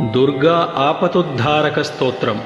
दुर्गा आपतुद्धारक स्तोत्रम्।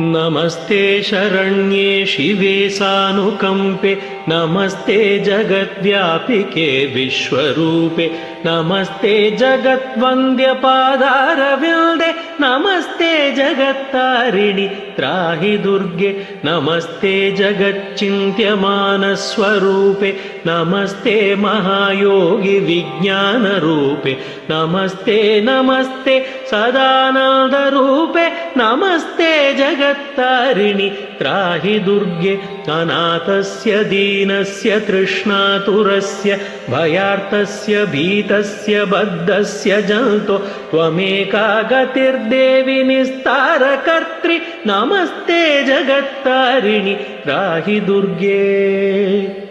नमस्ते शरण्ये शिवे सानुकंपे, नमस्ते जगद्व्यापिके विश्वरूपे, नमस्ते जगद्वन्द्यपादारविन्दे, नमस्ते जगत्तारिणि त्राहि दुर्गे, नमस्ते जगच्चिन्त्यमानस्वरूपे, नमस्ते महायोगि विज्ञानरूपे, नमस्ते नमस्ते सदानन्दरूपे, नमस्ते जगत्तारिणि त्राहि दुर्गे, अनाथस्य दीनस्य तृष्णातुरस्य भयार्तस्य भीतस्य बद्धस्य जन्तो त्वमेका गतिर्देवि निस्तारकर्त्री, नमस्ते जगत्तारिणि त्राहि दुर्गे।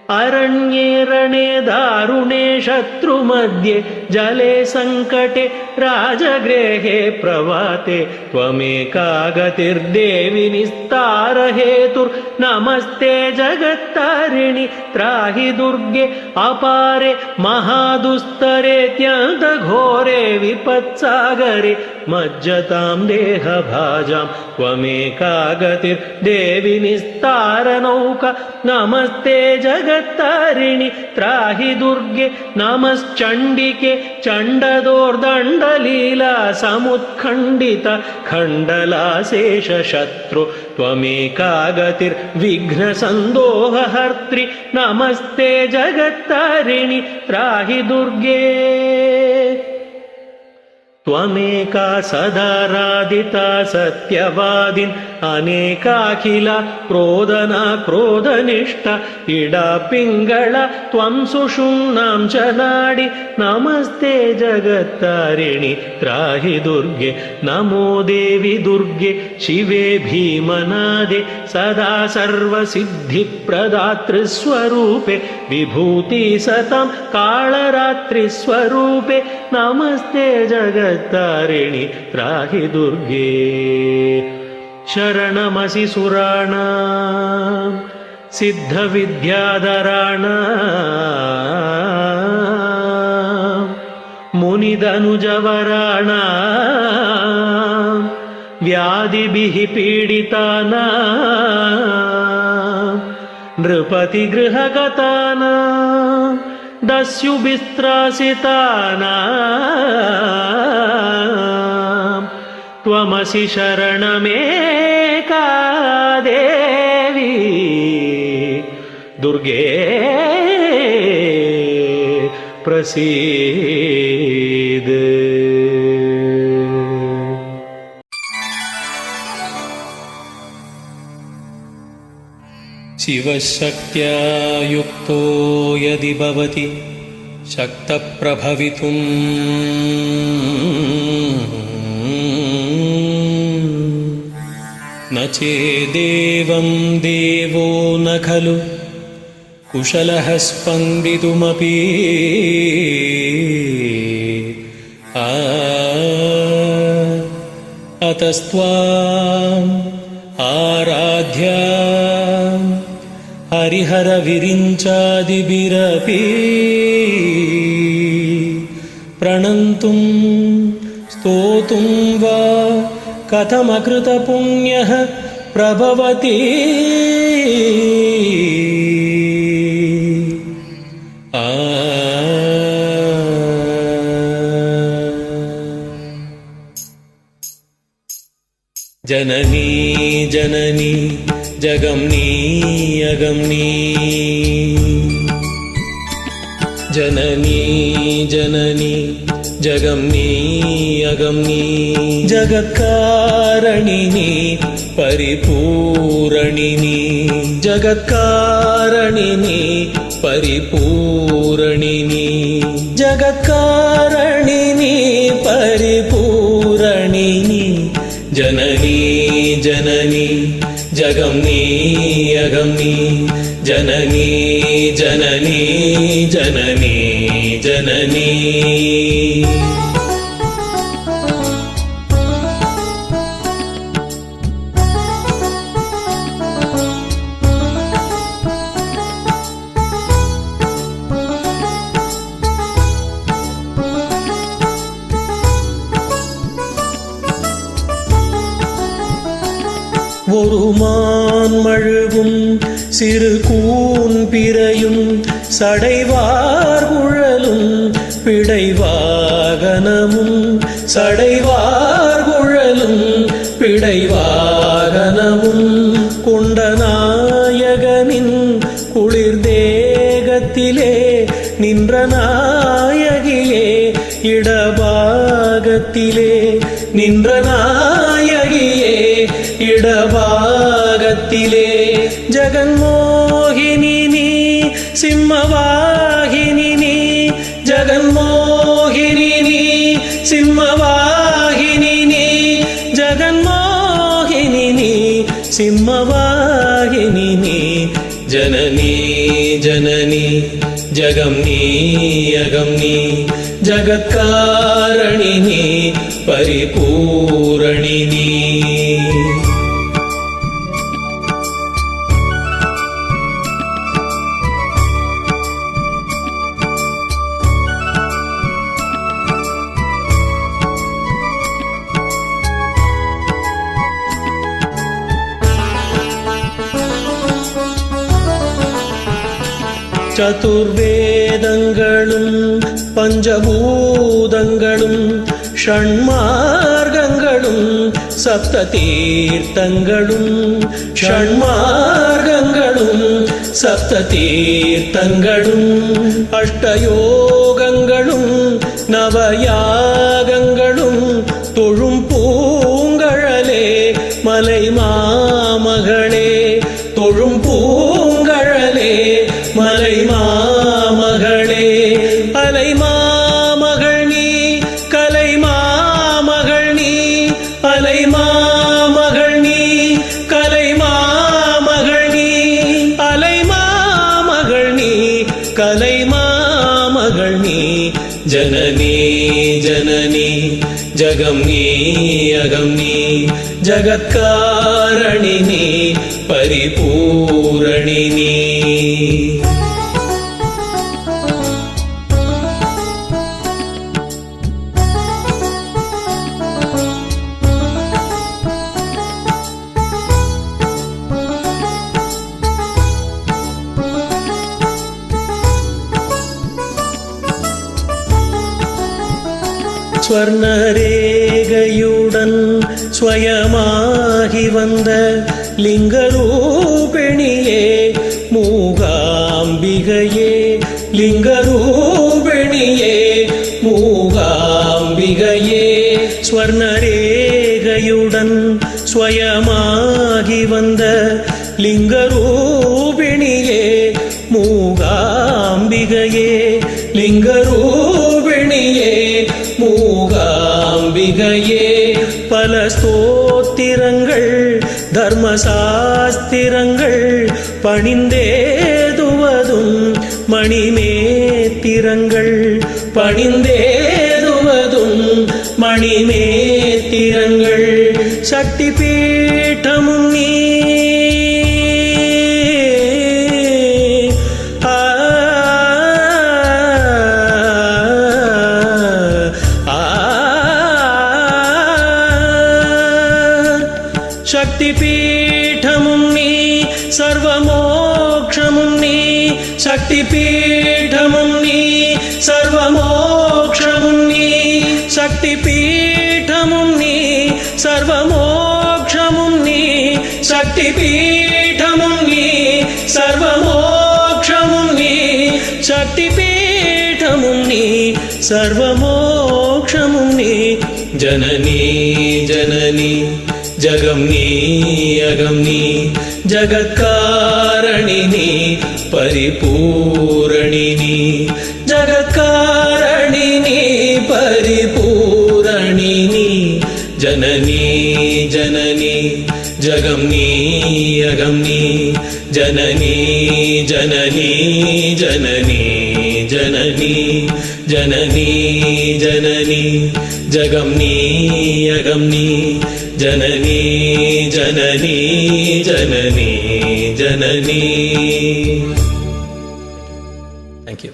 अरण्ये रणे दारुणे शत्रुमध्ये, जले संकटे राजगृहे प्रभाते, त्वमेका गतिर्देवि निस्तारहेतुर्, नमस्ते जगत्तारिणि त्राहि दुर्गे। अपारे महादुस्तरेत्यन्तघोरे विपत्सागरे, मज्जतां देहभाजां त्वमेका गतिर्देवि निस्तारनौका, नमस्ते जगत्तारिणि त्राहि दुर्गे। नमश्चण्डिके चण्डदोर्दण्डलीला समुत्खण्डित खण्डलाशेषशत्रु, त्वमेका गतिर्विघ्नसन्दोहहर्त्री, नमस्ते जगत्तारिणि त्राहि दुर्गे। त्वमेका सदाराधिता सत्यवादिन्, अनेकाखिला क्रोधना क्रोधनिष्ठा, इडा पिङ्गळ त्वं सुषुम्नां च नाडि, नमस्ते जगत्तारिणि त्राहि दुर्गे। नमो देवि दुर्गे शिवे भीमनादे, सदा सर्वसिद्धिप्रदातृस्वरूपे, विभूति सतं कालरात्रिस्वरूपे, नमस्ते जगत्तारिणि त्राहि दुर्गे। शरणमसि सुराणां सिद्धविद्याधराणां, मुनिदनुजवराणां व्याधिभिः पीडितानां, नृपतिगृहगतानां दस्युभिस्त्रासितानां, त्वमसि शरणमेका देवी दुर्गे प्रसीद। शिवशक्त्या युक्तो यदि भवति शक्तप्रभवितुम्, न चेदेवं देवो न खलु कुशलः स्पन्दितुमपि। अतस्त्वाम् आराध्या हरिहरविरिञ्चादिभिरपि, प्रणन्तुं स्तोतुं वा कथमकृतपुण्यः प्रभवति। जननी जननी जगम्नी अगम्नी, जननी जननी जगम्नी अगम्नी, जगत्कारणिनी परिपूरणिनी, जगत्कारणिनी परिपूरणिनी, जगत्कारणिनी परिपूरणिनी, जननी जननी जगम्नी अगम्नी, जननी जननी जननी जननी। குருமான் மழுவும் சிறு கூன் பிறையும் சடைவார் குழலும் பிடைவாகனமும் சடைவார் குழலும் பிடைவாகனமும் கொண்ட நாயகனின் குளிர் தேகத்திலே நின்ற நாயகியே இடபாகத்திலே நின்ற நாயகியே இடபாகத்திலே ஜகன்மோகினி நீ சிம்மவாகினி நீ ஜகன்மோகினி நீ சிம்மவாகினி நீ ஜகன்மோகினி நீ சிம்மவாகினி நீ ஜனனி ஜனனி ஜகம் நீ அகம் நீ ஜகத்காரணி நீ பரிபூரணி நீ சதுர்வேதங்களும் பஞ்சபூதங்களும் ஷண்மார்க்கங்களும் சப்த தீர்த்தங்களும் ஷண்மார்க்கங்களும் சப்த தீர்த்தங்களும் அஷ்டயோகங்களும் நவயாகங்களும் தொழும் பூங்கழலே மலை மாமகளே தொழும் பூங்கழலே மலை மாமகளே அலை மாமகள் நீ கலை மாமகள் நீ அலை மாமகள் நீ கலை மாமகள் நீ அலை மாமகள் நீ கலை மாமகள் நீ ஜனனி ஜனனி ஜகம் நீ அகம் நீ ஜகத்காரணி நீ பரிபூரணி நீ ஸ்வர்ணரேகையுடன் ஸ்வயமாகி வந்த லிங்கரூபிணியே மூகாம்பிகையே லிங்கரூபிணியே மூகாம்பிகையே ஸ்வர்ணரேகையுடன் ஸ்வயமாகி வந்த லிங்கரூபிணியே மூகாம்பிகையே லிங்கரூபிணியே மூகாம்பிகையே பல ஸ்தோத்திரங்கள் தர்மசாஸ்திரங்கள் பணிந்தேதுவதும் மணிமேத்திரங்கள் பணிந்தேதுவதும் மணிமேத்திரங்கள் சக்தி பீட்டமும் நீ சக்தி பீட்டமும் நீ சர்வமோக்ஷமும் நீ சக்தி பீட்டமும் நீ சர்வமோக்ஷமும் நீ சக்தி பீட்டமும் நீ சர்வமோக்ஷமும் நீ சக்தி பீட்டமும் நீ சர்வமோக்ஷமும் நீ சக்தி பீட்டமும் நீ சர்வமோக்ஷமும் நீ ஜனனி ஜனனி ஜகம் நீ அகம் நீ ஜகத்காரணி நீ பரிபூரணி நீ ஜகத்காரணி நீ பரிபூரணி நீ ஜனனி ஜனனி ஜகம் நீ அகம் நீ ஜனனி ஜனனி ஜனனி ஜனனி ஜனனி ஜனனி ஜகம் நீ அகம் நீ ஜனனி ஜனனி ஜனனி ஜனனி. Thank you.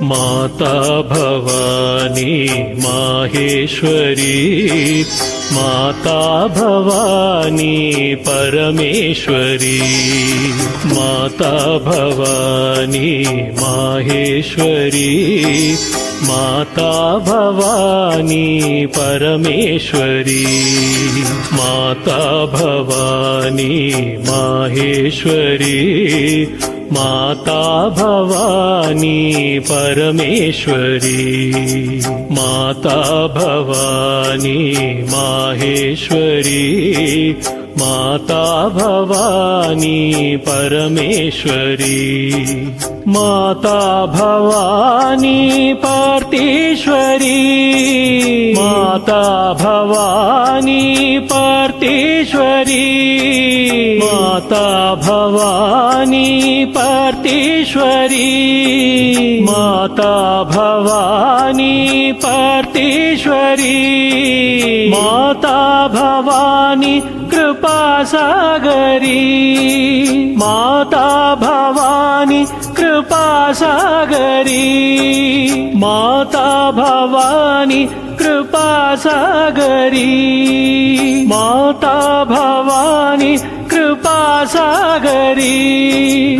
माता भवानी माहेश्वरी माता भवानी परमेश्वरी माता भवानी माहेश्वरी माता भवानी परमेश्वरी माता भवानी माहेश्वरी माता भवानी परमेश्वरी माता भवानी माहेश्वरी माता भवानी परमेश्वरी माता भवानी पार्थेश्वरी माता भवानी पार्थेश्वरी माता भवानी पार्थेश्वरी माता भवानी पार्थेश्वरी माता भवानी कृपासागरी माता भवानी कृपासागरी माता भवानी कृपासागरी माता भवानी कृपासागरी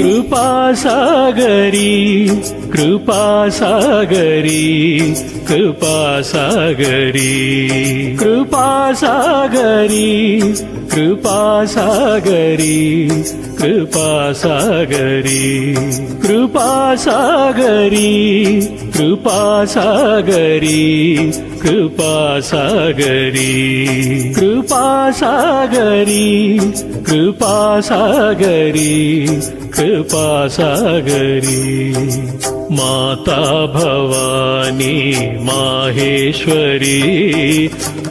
कृपासागरी कृपासागरी कृपासागरी कृपासागरी कृपासागरी कृपासागरी कृपासागरी कृपासागरी कृपासागरी कृपासागरी कृपासागरी कृपासागरी माता भवानी माहेश्वरी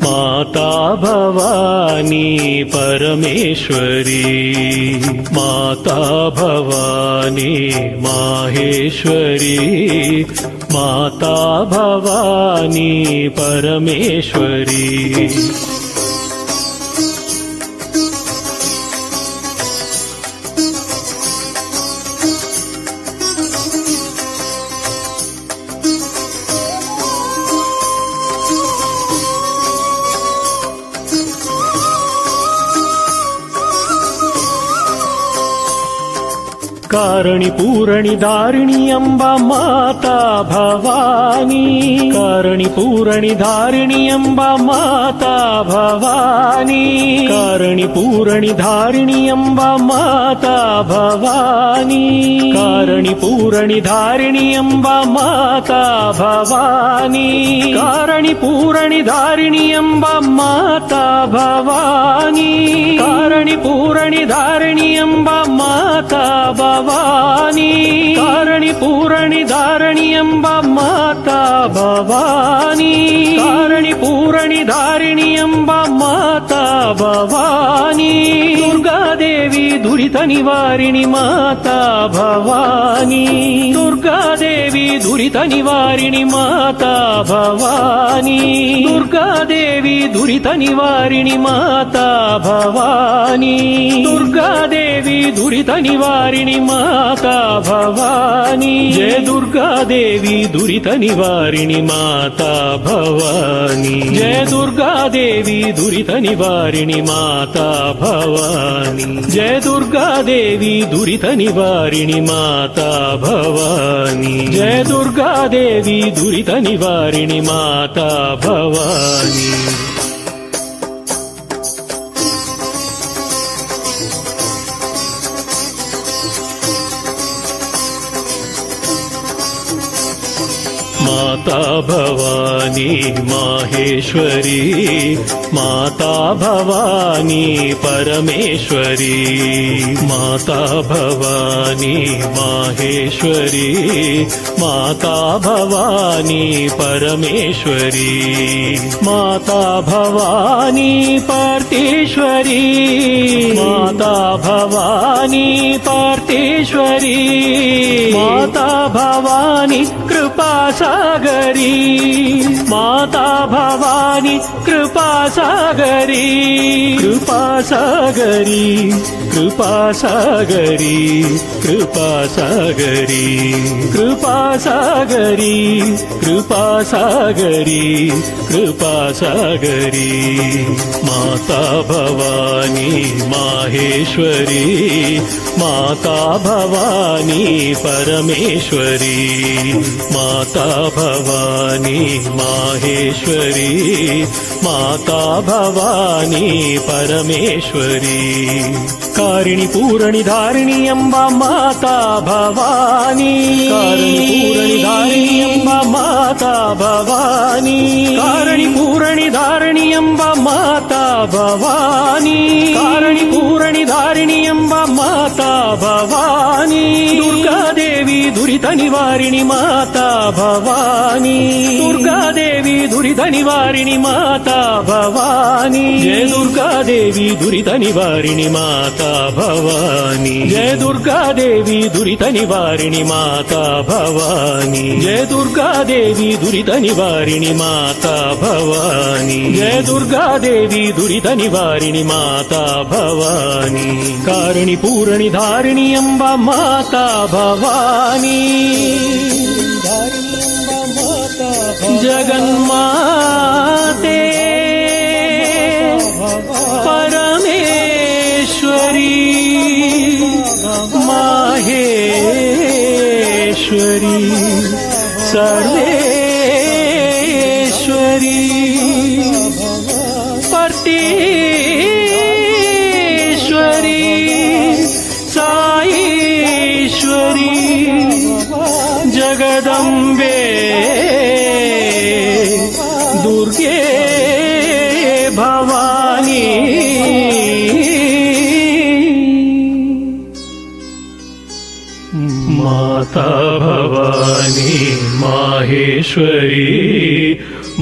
माता भवानी परमेश्वरी माता भवानी माहेश्वरी माता भवानी परमेश्वरी कारणि पूरणि धारिणि अम्बा माता भवानी कारणि पूरणि धारिणि अम्बा माता भवानी कारणि पूरणि धारिणि अम्बा माता भवानी कारणि पूरणि धारिणि अम्बा माता भवानी कारणि पूरणि धारिणि अम्बा माता भवानी कारणि पूरणि धारिणि अम्बा माता भवानी कारणि पूरणि धारिणि अम्बा माता भवानी कारणि पूरणि धारिणि अम्बा माता भवानी दुर्गा देवी दुरित निवारिणि माता भवानी दुर्गा देवी दुरित निवारिणि माता भवानी दुर्गा देवी दुरित निवारिणि माता भवानी दुर्गा देवी दुरित निवारिणि माता भवानी जय दुर्गा देवी दुरित निवारिणि माता भवानी जय दुर्गा देवी दुरित निवारिणि माता भवानी जय दुर्गा देवी दुरित निवारिणि माता भवानी जय दुर्गा देवी दुरित निवारिणि माता भवानी माता भवानी माहेश्वरी माता भवानी परमेश्वरी माता भवानी माहेश्वरी माता भवानी परमेश्वरी माता भवानी पार्थेश्वरी माता भवानी पार्थेश्वरी माता भवानी कृपा कृपा सागरी माता भवानी कृपा सागरी कृपा सागरी कृपा सागरी कृपा सागरी कृपा सागरी कृपा सागरी कृपा सागरी माता भवानी माहेश्वरी माता भवानी परमेश्वरी माता भवानी माहेश्वरी माता भवानी परमेश्वरी कारिणी पूरणि धारिणी अम्बा माता भवानी कारिणी पूरणि धारिणी अम्बा माता भवानी कारिणी पूरणि धारिणी अम्बा माता भवानी कारिणी पूरणि धारिणी अम्बा माता भवानी दुर्गा देवी दुरित निवारिणी माता भवानी दुर्गा देवी दुरित निवारिणी माता भवानी जय दुर्गा देवी दुरित निवारिणी माता भवानी जय दुर्गा देवी दुरित निवारिणी माता भवानी जय दुर्गा देवी दुरित निवारिणी माता भवानी जय दुर्गा देवी दुरित निवारिणी माता भवानी कारिणी पूरणि धारिणी अम्बा माता भवानी जगन्माते परमेश्वरी माहेश्वरी सर्वेश्वरी पर्तेश्वरी साईश्वरी जगदम्बे दुर्गे भवानी माता भवानी माहेश्वरी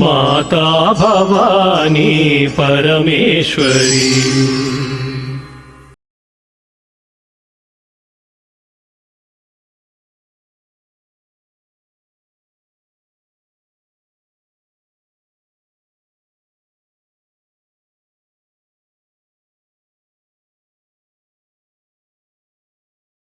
माता भवानी परमेश्वरी